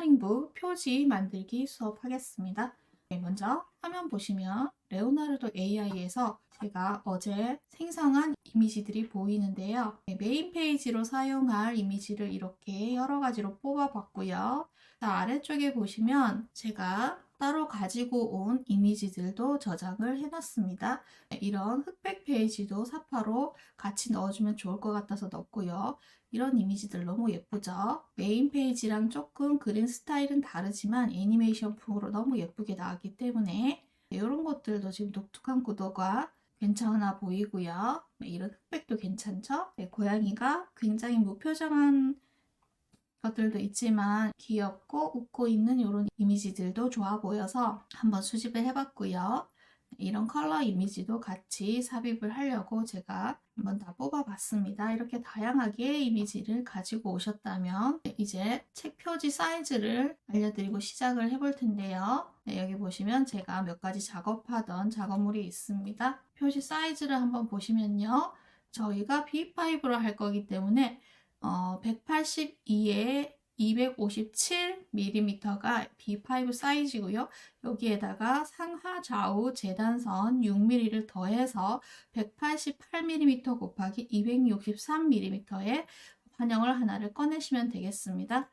컬러링북 표지 만들기 수업하겠습니다. 네, 먼저 화면 보시면 레오나르도 AI에서 제가 어제 생성한 이미지들이 보이는데요. 네, 메인 페이지로 사용할 이미지를 이렇게 여러 가지로 뽑아봤고요. 아래쪽에 보시면 제가 따로 가지고 온 이미지들도 저장을 해놨습니다. 네, 이런 흑백 페이지도 사파로 같이 넣어주면 좋을 것 같아서 넣었고요. 이런 이미지들 너무 예쁘죠? 메인 페이지랑 조금 그린 스타일은 다르지만 애니메이션풍으로 너무 예쁘게 나왔기 때문에 이런 것들도 지금 독특한 구도가 괜찮아 보이고요. 이런 흑백도 괜찮죠? 고양이가 굉장히 무표정한 것들도 있지만 귀엽고 웃고 있는 이런 이미지들도 좋아 보여서 한번 수집을 해봤고요. 이런 컬러 이미지도 같이 삽입을 하려고 제가 한번 다 뽑아봤습니다. 이렇게 다양하게 이미지를 가지고 오셨다면 이제 책 표지 사이즈를 알려드리고 시작을 해볼 텐데요. 네, 여기 보시면 제가 몇 가지 작업하던 작업물이 있습니다. 표지 사이즈를 한번 보시면요. 저희가 B5로 할 거기 때문에 182에 257mm가 B5 사이즈고요. 여기에다가 상하 좌우 재단선 6mm를 더해서 188mm 곱하기 263mm의 판형을 하나를 꺼내시면 되겠습니다.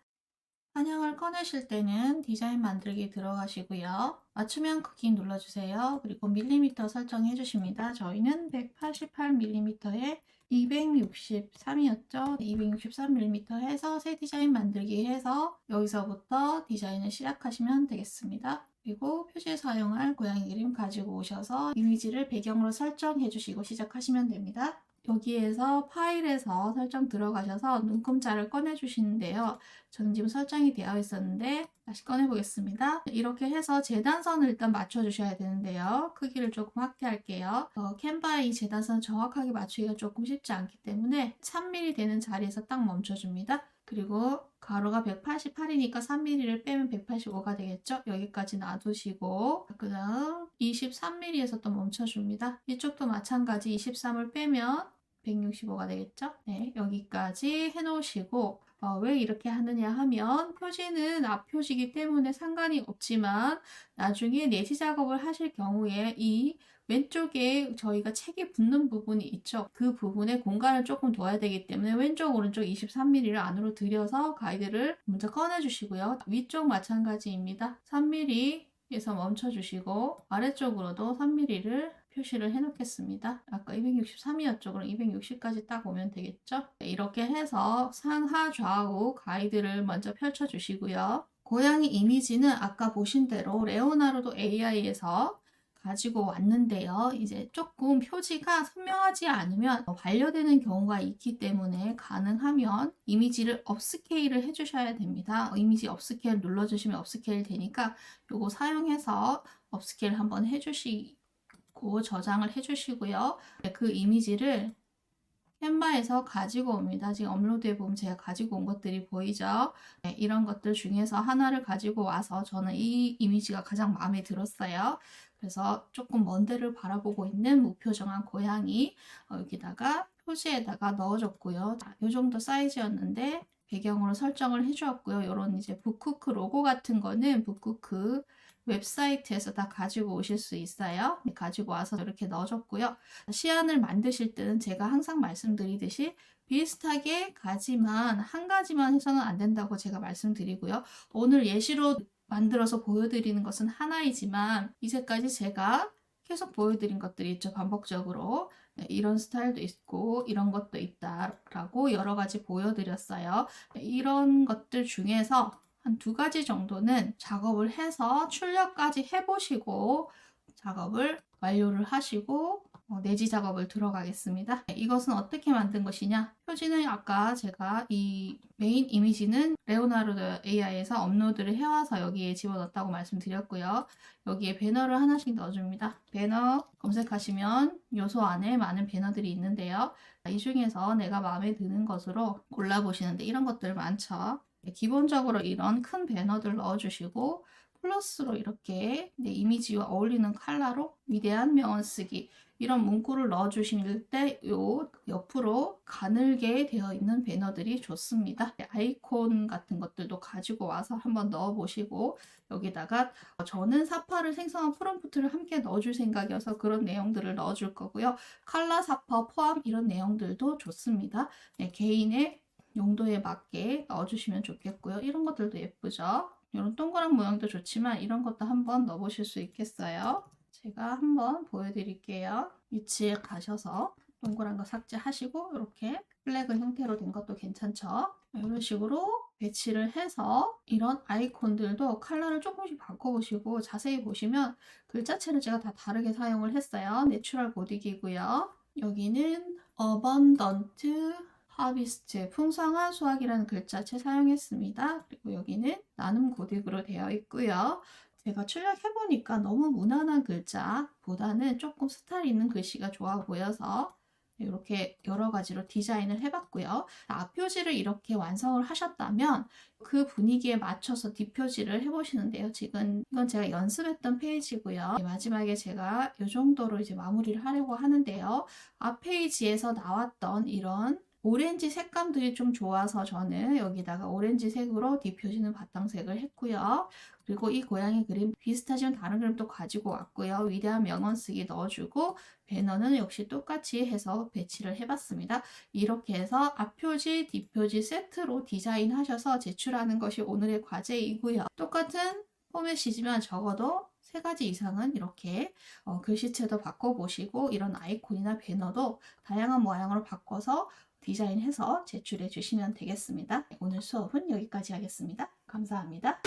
판형을 꺼내실 때는 디자인 만들기 들어가시고요. 맞춤형 크기 눌러주세요. 그리고 밀리미터 설정해 주십니다. 저희는 188mm에 263이었죠. 263mm 해서 새 디자인 만들기 해서 여기서부터 디자인을 시작하시면 되겠습니다. 그리고 표지에 사용할 고양이 그림 가지고 오셔서 이미지를 배경으로 설정해 주시고 시작하시면 됩니다. 여기에서 파일에서 설정 들어가셔서 눈금자를 꺼내 주시는데요. 저는 지금 설정이 되어 있었는데 다시 꺼내 보겠습니다. 이렇게 해서 재단선을 일단 맞춰 주셔야 되는데요. 크기를 조금 확대할게요. 캔바에 이 재단선 정확하게 맞추기가 조금 쉽지 않기 때문에 3mm 되는 자리에서 딱 멈춰 줍니다. 그리고 가로가 188이니까 3mm를 빼면 185가 되겠죠? 여기까지 놔두시고 그 다음 23mm에서 또 멈춰줍니다. 이쪽도 마찬가지 23을 빼면 165가 되겠죠? 네, 여기까지 해놓으시고 왜 이렇게 하느냐 하면 표지는 앞표지이기 때문에 상관이 없지만 나중에 내지 작업을 하실 경우에 이 왼쪽에 저희가 책이 붙는 부분이 있죠. 그 부분에 공간을 조금 둬야 되기 때문에 왼쪽 오른쪽 23mm를 안으로 들여서 가이드를 먼저 꺼내 주시고요. 위쪽 마찬가지입니다. 3mm에서 멈춰 주시고 아래쪽으로도 3mm를 표시를 해 놓겠습니다. 아까 263이었죠. 그럼 260까지 딱 오면 되겠죠. 이렇게 해서 상하 좌우 가이드를 먼저 펼쳐 주시고요. 고양이 이미지는 아까 보신 대로 레오나르도 AI에서 가지고 왔는데요. 이제 조금 표지가 선명하지 않으면 반려되는 경우가 있기 때문에 가능하면 이미지를 업스케일을 해주셔야 됩니다. 이미지 업스케일 눌러주시면 업스케일 되니까 이거 사용해서 업스케일 한번 해주시고 저장을 해주시고요. 그 이미지를 캔바에서 가지고 옵니다. 지금 업로드해 보면 제가 가지고 온 것들이 보이죠? 네, 이런 것들 중에서 하나를 가지고 와서 저는 이 이미지가 가장 마음에 들었어요. 그래서 조금 먼 데를 바라보고 있는 무표정한 고양이 여기다가 표지에다가 넣어줬고요. 이 정도 사이즈였는데 배경으로 설정을 해주었고요. 이런 이제 북쿠크 로고 같은 거는 북쿠크 웹사이트에서 다 가지고 오실 수 있어요. 가지고 와서 이렇게 넣어줬고요. 시안을 만드실 때는 제가 항상 말씀드리듯이 비슷하게 가지만 한 가지만 해서는 안 된다고 제가 말씀드리고요. 오늘 예시로 만들어서 보여드리는 것은 하나이지만 이제까지 제가 계속 보여드린 것들이 있죠. 반복적으로. 네, 이런 스타일도 있고 이런 것도 있다라고 여러 가지 보여드렸어요. 네, 이런 것들 중에서 한 2가지 정도는 작업을 해서 출력까지 해보시고 작업을 완료를 하시고 내지 작업을 들어가겠습니다. 이것은 어떻게 만든 것이냐? 표지는 아까 제가 이 메인 이미지는 레오나르도 AI에서 업로드를 해와서 여기에 집어넣었다고 말씀드렸고요. 여기에 배너를 하나씩 넣어줍니다. 배너 검색하시면 요소 안에 많은 배너들이 있는데요. 이 중에서 내가 마음에 드는 것으로 골라보시는데 이런 것들 많죠. 기본적으로 이런 큰 배너들 넣어주시고 플러스로 이렇게 이미지와 어울리는 컬러로 위대한 명언 쓰기 이런 문구를 넣어주실 때 요 옆으로 가늘게 되어 있는 배너들이 좋습니다. 아이콘 같은 것들도 가지고 와서 한번 넣어보시고 여기다가 저는 사파를 생성한 프롬프트를 함께 넣어줄 생각이어서 그런 내용들을 넣어줄 거고요. 칼라 사파 포함 이런 내용들도 좋습니다. 네, 개인의 용도에 맞게 넣어주시면 좋겠고요. 이런 것들도 예쁘죠? 이런 동그란 모양도 좋지만 이런 것도 한번 넣어보실 수 있겠어요. 제가 한번 보여드릴게요. 위치에 가셔서 동그란 거 삭제하시고 이렇게 플래그 형태로 된 것도 괜찮죠? 이런 식으로 배치를 해서 이런 아이콘들도 컬러를 조금씩 바꿔보시고 자세히 보시면 글자체를 제가 다 다르게 사용을 했어요. 내추럴 보디기고요. 여기는 어번던트 하비스트, 풍성한 수확이라는 글자체 사용했습니다. 그리고 여기는 나눔 고딕으로 되어 있고요. 제가 출력해보니까 너무 무난한 글자보다는 조금 스타일 있는 글씨가 좋아 보여서 이렇게 여러 가지로 디자인을 해봤고요. 앞표지를 이렇게 완성을 하셨다면 그 분위기에 맞춰서 뒷표지를 해보시는데요. 지금 이건 제가 연습했던 페이지고요. 마지막에 제가 이 정도로 이제 마무리를 하려고 하는데요. 앞 페이지에서 나왔던 이런 오렌지 색감들이 좀 좋아서 저는 여기다가 오렌지 색으로 뒷표지는 바탕색을 했고요. 그리고 이 고양이 그림 비슷하지만 다른 그림도 가지고 왔고요. 위대한 명언 쓰기 넣어주고 배너는 역시 똑같이 해서 배치를 해봤습니다. 이렇게 해서 앞표지, 뒷표지 세트로 디자인하셔서 제출하는 것이 오늘의 과제이고요. 똑같은 포맷이지만 적어도 3가지 이상은 이렇게 글씨체도 바꿔보시고 이런 아이콘이나 배너도 다양한 모양으로 바꿔서 디자인해서 제출해 주시면 되겠습니다. 오늘 수업은 여기까지 하겠습니다. 감사합니다.